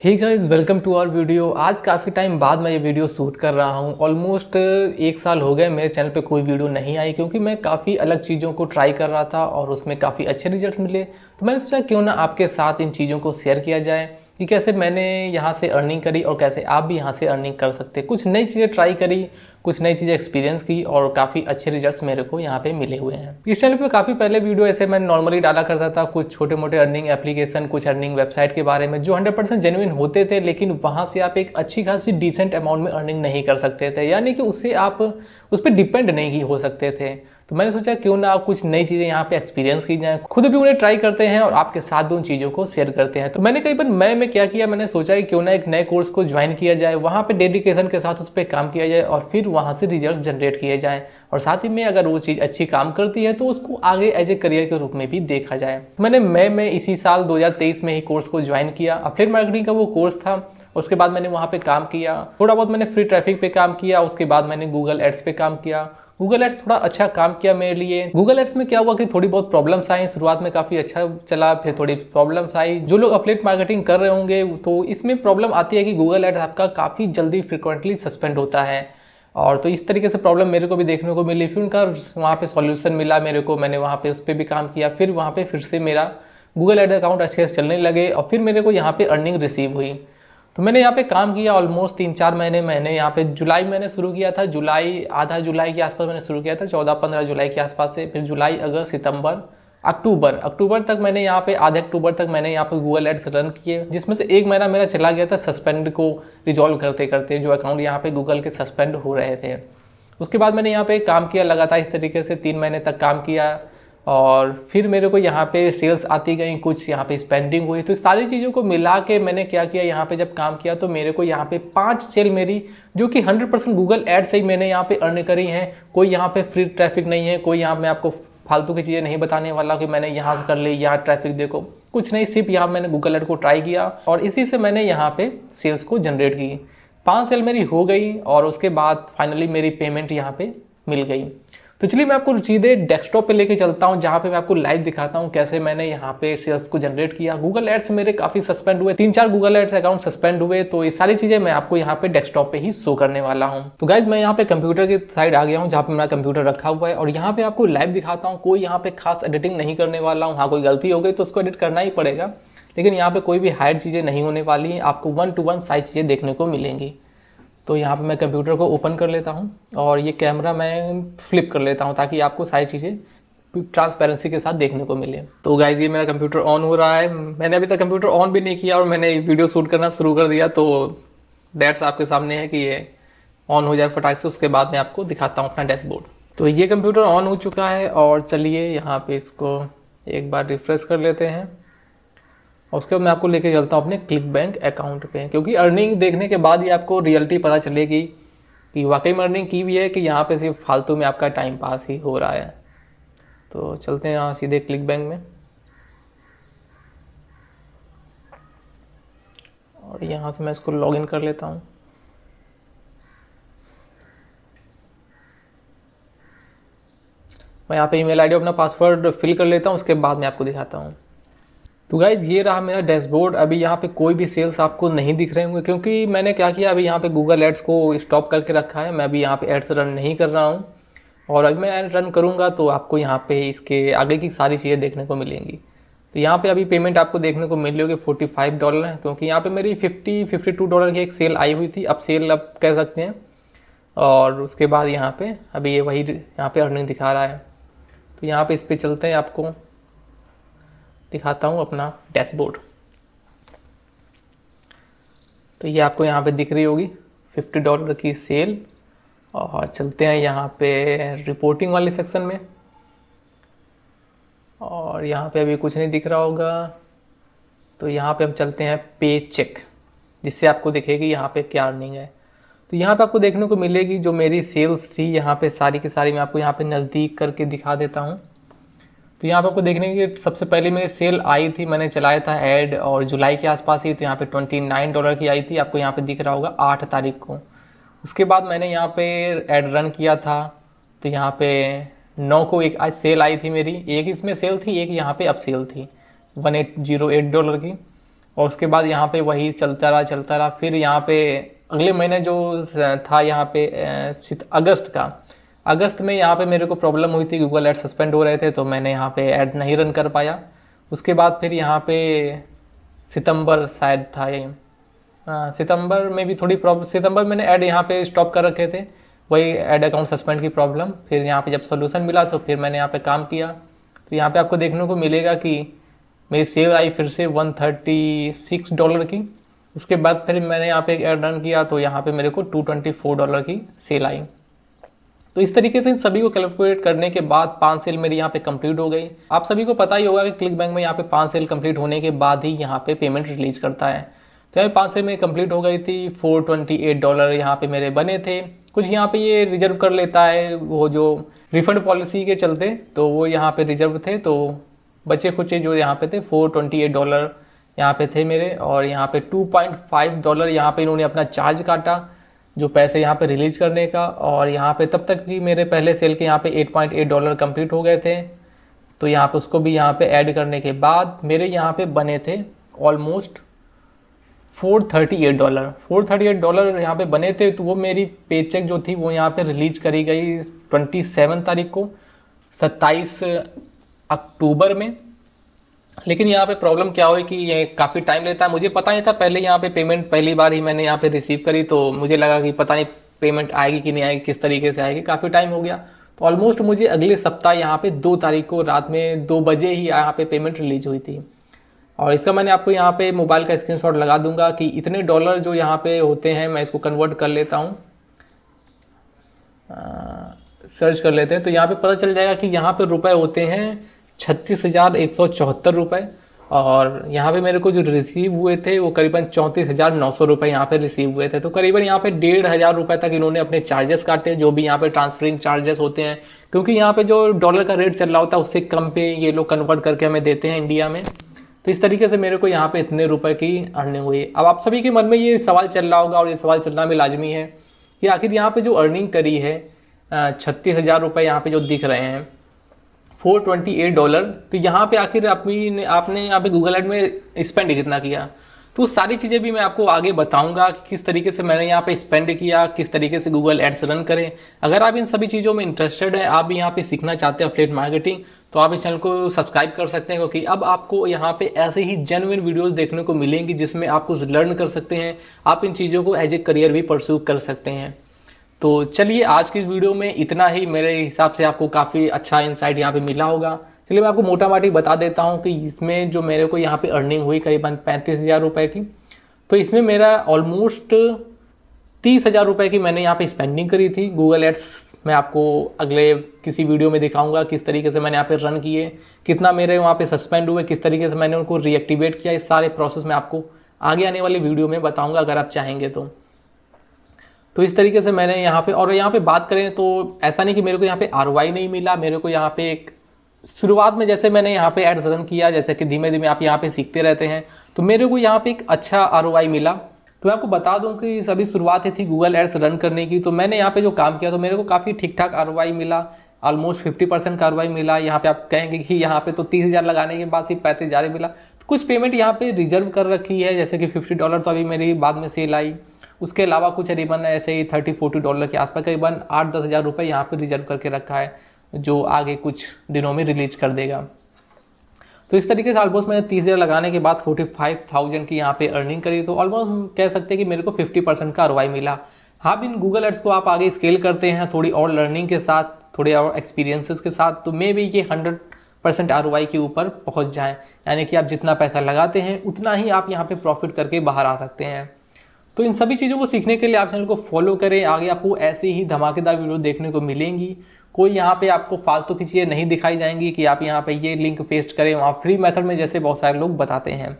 Hey guys, welcome to our video. आज काफ़ी time बाद मैं ये वीडियो शूट कर रहा हूँ। ऑलमोस्ट 1 साल हो गए मेरे चैनल पे कोई वीडियो नहीं आई, क्योंकि मैं काफ़ी अलग चीज़ों को ट्राई कर रहा था और उसमें काफ़ी अच्छे रिजल्ट्स मिले। तो मैंने सोचा क्यों ना आपके साथ इन चीज़ों को शेयर किया जाए कि कैसे मैंने यहाँ से अर्निंग करी और कैसे आप भी यहाँ से अर्निंग कर सकते। कुछ नई चीज़ें ट्राई करी, कुछ नई चीज़ें एक्सपीरियंस की और काफ़ी अच्छे रिजल्ट्स मेरे को यहाँ पे मिले हुए हैं। इस चैनल पे काफ़ी पहले वीडियो ऐसे मैं नॉर्मली डाला करता था, कुछ छोटे मोटे अर्निंग एप्लीकेशन, कुछ अर्निंग वेबसाइट के बारे में जो 100% जेन्युइन होते थे, लेकिन वहाँ से आप एक अच्छी खासी डिसेंट अमाउंट में अर्निंग नहीं कर सकते थे, यानी कि उससे आप उस पर डिपेंड नहीं हो सकते थे। तो मैंने सोचा क्यों ना आप कुछ नई चीज़ें यहाँ पे एक्सपीरियंस की जाएं, खुद भी उन्हें ट्राई करते हैं और आपके साथ भी उन चीज़ों को शेयर करते हैं। तो मैंने कई बार मैं क्या किया, मैंने सोचा कि क्यों ना एक नए कोर्स को ज्वाइन किया जाए, वहाँ पे डेडिकेशन के साथ उस पर काम किया जाए और फिर वहाँ से रिजल्ट जनरेट किए जाएँ, और साथ ही में अगर वो चीज़ अच्छी काम करती है तो उसको आगे एज ए करियर के रूप में भी देखा जाए। तो मैंने मई में इसी साल 2023 में ही कोर्स को ज्वाइन किया। अफिलिएट मार्केटिंग का वो कोर्स था। उसके बाद मैंने वहाँ पे काम किया, थोड़ा बहुत मैंने फ्री ट्रैफिक पे काम किया। उसके बाद मैंने गूगल एड्स पे काम किया। गूगल एड्स थोड़ा अच्छा काम किया मेरे लिए। गूगल एड्स में क्या हुआ कि थोड़ी बहुत प्रॉब्लम्स आई। शुरुआत में काफ़ी अच्छा चला, फिर थोड़ी प्रॉब्लम्स आई। जो लोग अफिलिएट मार्केटिंग कर रहे होंगे तो इसमें प्रॉब्लम आती है कि गूगल एड्स आपका काफ़ी जल्दी फ्रिक्वेंटली सस्पेंड होता है, और तो इस तरीके से प्रॉब्लम मेरे को भी देखने को मिली। फिर उनका वहाँ पे सॉल्यूशन मिला मेरे को, मैंने वहाँ पे उस पर भी काम किया। फिर वहाँ पे फिर से मेरा गूगल एड अकाउंट अच्छे से चलने लगे और फिर मेरे को यहाँ पे अर्निंग रिसीव हुई। तो मैंने यहाँ पे काम किया ऑलमोस्ट 3-4 महीने। मैंने यहाँ पे जुलाई मैंने शुरू किया था, जुलाई आधा जुलाई के आसपास मैंने शुरू किया था, 14-15 जुलाई के आसपास से। फिर जुलाई, अगस्त, सितंबर, अक्टूबर तक मैंने यहाँ पे, आधे अक्टूबर तक मैंने यहाँ पे गूगल एड्स रन किए, जिसमें से 1 महीना मेरा चला गया था सस्पेंड को रिजॉल्व करते करते, जो अकाउंट यहाँ पे गूगल के सस्पेंड हो रहे थे। उसके बाद मैंने यहाँ पे काम किया लगातार इस तरीके से 3 महीने तक काम किया, और फिर मेरे को यहाँ पे सेल्स आती गई, कुछ यहाँ पे स्पेंडिंग हुई। तो सारी चीज़ों को मिला के मैंने क्या किया, यहाँ पे जब काम किया तो मेरे को यहाँ पे 5 सेल मेरी, जो कि 100% गूगल एड से ही मैंने यहाँ पे अर्न करी हैं। कोई यहाँ पे फ्री ट्रैफिक नहीं है, कोई यहाँ मैं आपको फालतू की चीज़ें नहीं बताने वाला कि मैंने यहाँ से कर ली, यहाँ ट्रैफिक देखो, कुछ नहीं। सिर्फ यहाँ मैंने गूगल एड को ट्राई किया और इसी से मैंने यहाँ पे सेल्स को जनरेट की। 5 सेल मेरी हो गई और उसके बाद फाइनली मेरी पेमेंट यहाँ पे मिल गई। तो चलिए मैं आपको सीधे डेस्कटॉप पे लेके चलता हूँ, जहाँ पे मैं आपको लाइव दिखाता हूँ कैसे मैंने यहाँ पे सेल्स को जनरेट किया। गूगल एड्स मेरे काफ़ी सस्पेंड हुए, 3-4 गूगल एड्स अकाउंट सस्पेंड हुए। तो ये सारी चीज़ें मैं आपको यहाँ पे डेस्कटॉप पे ही शो करने वाला हूँ। तो गाइज मैं यहाँ पे कंप्यूटर की साइड आ गया हूँ, जहाँ पे मेरा कंप्यूटर रखा हुआ है, और यहाँ पे आपको लाइव दिखाता हूँ। कोई यहाँ पे खास एडिटिंग नहीं करने वाला हूँ। हाँ, कोई गलती हो गई तो उसको एडिट करना ही पड़ेगा, लेकिन यहाँ पे कोई भी हाइड चीज़ें नहीं होने वाली। आपको 1 to 1 साइज चीज़ें देखने को मिलेंगी। तो यहाँ पे मैं कंप्यूटर को ओपन कर लेता हूँ और ये कैमरा मैं फ्लिप कर लेता हूँ, ताकि आपको सारी चीज़ें ट्रांसपेरेंसी के साथ देखने को मिले। तो गाइज ये मेरा कंप्यूटर ऑन हो रहा है। मैंने अभी तक कंप्यूटर ऑन भी नहीं किया और मैंने वीडियो शूट करना शुरू कर दिया। तो डेट्स आपके सामने है कि ये ऑन हो जाए फटाक से, उसके बाद मैं आपको दिखाता हूँ अपना डैशबोर्ड। तो ये कंप्यूटर ऑन हो चुका है और चलिए यहाँ पे इसको एक बार रिफ्रेश कर लेते हैं, और उसके बाद मैं आपको लेके चलता हूँ अपने क्लिक बैंक अकाउंट पे, क्योंकि अर्निंग देखने के बाद ही आपको रियलिटी पता चलेगी कि वाकई में अर्निंग की भी है कि यहाँ पे सिर्फ फालतू में आपका टाइम पास ही हो रहा है। तो चलते हैं यहाँ सीधे क्लिक बैंक में, और यहाँ से मैं इसको लॉगिन कर लेता हूँ। मैं यहाँ पे ईमेल आईडी अपना पासवर्ड फिल कर लेता हूँ, उसके बाद मैं आपको दिखाता हूँ। तो गाइज ये रहा मेरा डैशबोर्ड। अभी यहाँ पे कोई भी सेल्स आपको नहीं दिख रहे होंगे, क्योंकि मैंने क्या किया, अभी यहाँ पे गूगल एड्स को स्टॉप करके रखा है। मैं अभी यहाँ पे एड्स रन नहीं कर रहा हूँ, और अगर मैं रन करूँगा तो आपको यहाँ पे इसके आगे की सारी चीज़ें देखने को मिलेंगी। तो यहाँ पे अभी पेमेंट आपको देखने को मिल रही होगी $45 है, क्योंकि यहाँ पे मेरी $52 की एक सेल आई हुई थी, अब सेल अब कह सकते हैं। और उसके बाद यहाँ पे अभी ये वही यहाँ पे अर्निंग दिखा रहा है। तो यहाँ पे इस पर चलते हैं, आपको दिखाता हूँ अपना डैशबोर्ड। तो ये आपको यहाँ पे दिख रही होगी $50 की सेल। और चलते हैं यहाँ पे रिपोर्टिंग वाले सेक्शन में, और यहाँ पे अभी कुछ नहीं दिख रहा होगा। तो यहाँ पे हम चलते हैं पे चेक, जिससे आपको दिखेगी यहाँ पे क्या अर्निंग है। तो यहाँ पे आपको देखने को मिलेगी जो मेरी सेल्स थी, यहाँ पे सारी की सारी मैं आपको यहाँ पे नज़दीक करके दिखा देता हूँ। तो यहाँ पे आपको देखने की सबसे पहले मेरी सेल आई थी, मैंने चलाया था ऐड, और जुलाई के आसपास ही। तो यहाँ पे $29 की आई थी, आपको यहाँ पे दिख रहा होगा 8 तारीख को। उसके बाद मैंने यहाँ पे ऐड रन किया था, तो यहाँ पे 9 को एक आज सेल आई थी मेरी। एक इसमें सेल थी, एक यहाँ पे अब सेल थी $1808 की। और उसके बाद यहाँ पे वही चलता रहा। फिर यहाँ पे अगले महीने जो था यहाँ पे अगस्त में यहाँ पे मेरे को प्रॉब्लम हुई थी, गूगल एड सस्पेंड हो रहे थे, तो मैंने यहाँ पे ऐड नहीं रन कर पाया। उसके बाद फिर यहाँ पे सितंबर शायद था ये, सितंबर में भी थोड़ी प्रॉब्लम, सितंबर मैंने ऐड यहाँ पे स्टॉप कर रखे थे, वही ऐड अकाउंट सस्पेंड की प्रॉब्लम। फिर यहाँ पे जब सोल्यूशन मिला तो फिर मैंने यहाँ पे काम किया। तो यहाँ पे आपको देखने को मिलेगा कि मेरी सेल आई फिर से $136 की। उसके बाद फिर मैंने यहाँ पे ऐड रन किया तो यहाँ पे मेरे को $224 की सेल आई। तो इस तरीके से इन सभी को कैलकुलेट करने के बाद 5 सेल मेरी यहाँ पे कंप्लीट हो गई। आप सभी को पता ही होगा कि क्लिक बैंक में यहाँ पे 5 सेल कंप्लीट होने के बाद ही यहाँ पे पेमेंट रिलीज करता है। तो यहाँ पे 5 सेल में कंप्लीट हो गई थी, $428 यहाँ पे मेरे बने थे। कुछ यहाँ पे ये रिजर्व कर लेता है, वो जो रिफंड पॉलिसी के चलते, तो वो यहाँ पे रिजर्व थे, तो बचे कुछ जो यहाँ पे थे $428 यहाँ पे थे मेरे। और यहाँ पे $2.5 यहाँ पे इन्होंने अपना चार्ज काटा, जो पैसे यहाँ पे रिलीज करने का। और यहाँ पे तब तक भी मेरे पहले सेल के यहाँ पे $8.8 कंप्लीट हो गए थे। तो यहाँ पे उसको भी यहाँ पे ऐड करने के बाद मेरे यहाँ पे बने थे ऑलमोस्ट $438 यहाँ पे बने थे। तो वो मेरी पे चेक जो थी वो यहाँ पे रिलीज करी गई 27 तारीख को, 27 अक्टूबर में। लेकिन यहाँ पे प्रॉब्लम क्या हुई कि ये काफ़ी टाइम लेता है। मुझे पता नहीं था, पहले यहाँ पे पेमेंट पहली बार ही मैंने यहाँ पे रिसीव करी, तो मुझे लगा कि पता नहीं पेमेंट आएगी कि नहीं आएगी, किस तरीके से आएगी, काफ़ी टाइम हो गया। तो ऑलमोस्ट मुझे अगले सप्ताह यहाँ पे 2 तारीख को रात में 2 बजे ही यहाँ पे पेमेंट रिलीज हुई थी। और इसका मैंने आपको यहाँ पे मोबाइल का स्क्रीनशॉट लगा दूंगा कि इतने डॉलर जो यहाँ पे होते हैं, मैं इसको कन्वर्ट कर लेता हूँ, सर्च कर लेते हैं, तो यहाँ पे पता चल जाएगा कि यहाँ पे रुपए होते हैं 36,174 रुपये। और यहाँ पे मेरे को जो रिसीव हुए थे वो करीबन 34,900 रुपये यहाँ पे रिसीव हुए थे। तो करीबन यहाँ पे 1,500 रुपये तक इन्होंने अपने चार्जेस काटे, जो भी यहाँ पे ट्रांसफरिंग चार्जेस होते हैं, क्योंकि यहाँ पे जो डॉलर का रेट चल रहा होता है उससे कम पे ये लोग कन्वर्ट करके हमें देते हैं इंडिया में। तो इस तरीके से मेरे को यहाँ पे इतने रुपए की अर्निंग हुई। अब आप सभी के मन में ये सवाल चल रहा होगा, और ये सवाल चलना भी लाजमी है कि आखिर यहाँ पे जो अर्निंग करी है 36,000 रुपये यहाँ पे जो दिख रहे हैं, $428, तो यहाँ पे आखिर आपने यहाँ पे गूगल एड में स्पेंड कितना किया। तो सारी चीज़ें भी मैं आपको आगे बताऊंगा कि किस तरीके से मैंने यहाँ पे स्पेंड किया, किस तरीके से गूगल एड्स रन करें। अगर आप इन सभी चीज़ों में इंटरेस्टेड हैं, आप भी यहाँ पे सीखना चाहते हैं एफिलिएट मार्केटिंग, तो आप इस चैनल को सब्सक्राइब कर सकते हैं, क्योंकि अब आपको यहाँ पे ऐसे ही जेन्युइन वीडियोस देखने को मिलेंगी जिसमें आप कुछ लर्न कर सकते हैं, आप इन चीज़ों को एज ए करियर भी परस्यू कर सकते हैं। तो चलिए आज की इस वीडियो में इतना ही। मेरे हिसाब से आपको काफ़ी अच्छा इंसाइट यहाँ पे मिला होगा। चलिए मैं आपको मोटा माटी बता देता हूँ कि इसमें जो मेरे को यहाँ पे अर्निंग हुई करीबन 35,000 रुपये की, तो इसमें मेरा ऑलमोस्ट 30,000 रुपये की मैंने यहाँ पे स्पेंडिंग करी थी गूगल एड्स। मैं आपको अगले किसी वीडियो में दिखाऊंगा किस तरीके से मैंने यहाँ पे रन किए, कितना मेरे वहाँ पे सस्पेंड हुए, किस तरीके से मैंने उनको रीएक्टिवेट किया। इस सारे प्रोसेस में आपको आगे आने वाली वीडियो में बताऊँगा अगर आप चाहेंगे तो इस तरीके से मैंने यहाँ पे, और यहाँ पे बात करें तो ऐसा नहीं कि मेरे को यहाँ पे ROI नहीं मिला। मेरे को यहाँ पे एक शुरुआत में जैसे मैंने यहाँ पे एड्स रन किया, जैसे कि धीमे धीमे आप यहाँ पे सीखते रहते हैं, तो मेरे को यहाँ पे एक अच्छा ROI मिला। तो मैं आपको बता दूं कि सभी शुरुआत थी गूगल एड्स रन करने की, तो मैंने यहाँ पे जो काम किया तो मेरे को काफ़ी ठीक ठाक ROI मिला, ऑलमोस्ट 50% का ROI मिला। यहाँ पे आप कहेंगे कि यहाँ पे तो 30,000 लगाने के बाद सिर्फ 35,000 मिला। तो कुछ पेमेंट यहाँ पे रिजर्व कर रखी है, जैसे कि $50 तो अभी मेरी बाद में सेल आई। उसके अलावा कुछ करीबन ऐसे ही $30-40 के आसपास करीबन 8-10 हज़ार रुपये यहाँ पे रिजर्व करके रखा है, जो आगे कुछ दिनों में रिलीज कर देगा। तो इस तरीके से ऑलमोस्ट मैंने 30,000 लगाने के बाद 45,000 की यहाँ पे अर्निंग करी। तो ऑलमोस्ट हम कह सकते हैं कि मेरे को 50% का ROI मिला। हाँ, इन गूगल एड्स को आप आगे स्केल करते हैं थोड़ी और लर्निंग के साथ, थोड़े और एक्सपीरियंसेस के साथ, तो मे भी ये 100% ROI के ऊपर पहुँच जाएँ। यानी कि आप जितना पैसा लगाते हैं उतना ही आप यहाँ पर प्रॉफिट करके बाहर आ सकते हैं। तो इन सभी चीज़ों को सीखने के लिए आप चैनल को फॉलो करें। आगे आपको ऐसे ही धमाकेदार वीडियो देखने को मिलेंगी। कोई यहाँ पे आपको फालतू की चीज़ें नहीं दिखाई जाएंगी कि आप यहाँ पे ये लिंक पेस्ट करें वहाँ फ्री मेथड में, जैसे बहुत सारे लोग बताते हैं।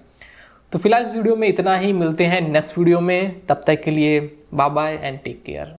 तो फिलहाल इस वीडियो में इतना ही, मिलते हैं नेक्स्ट वीडियो में। तब तक के लिए bye bye and take care.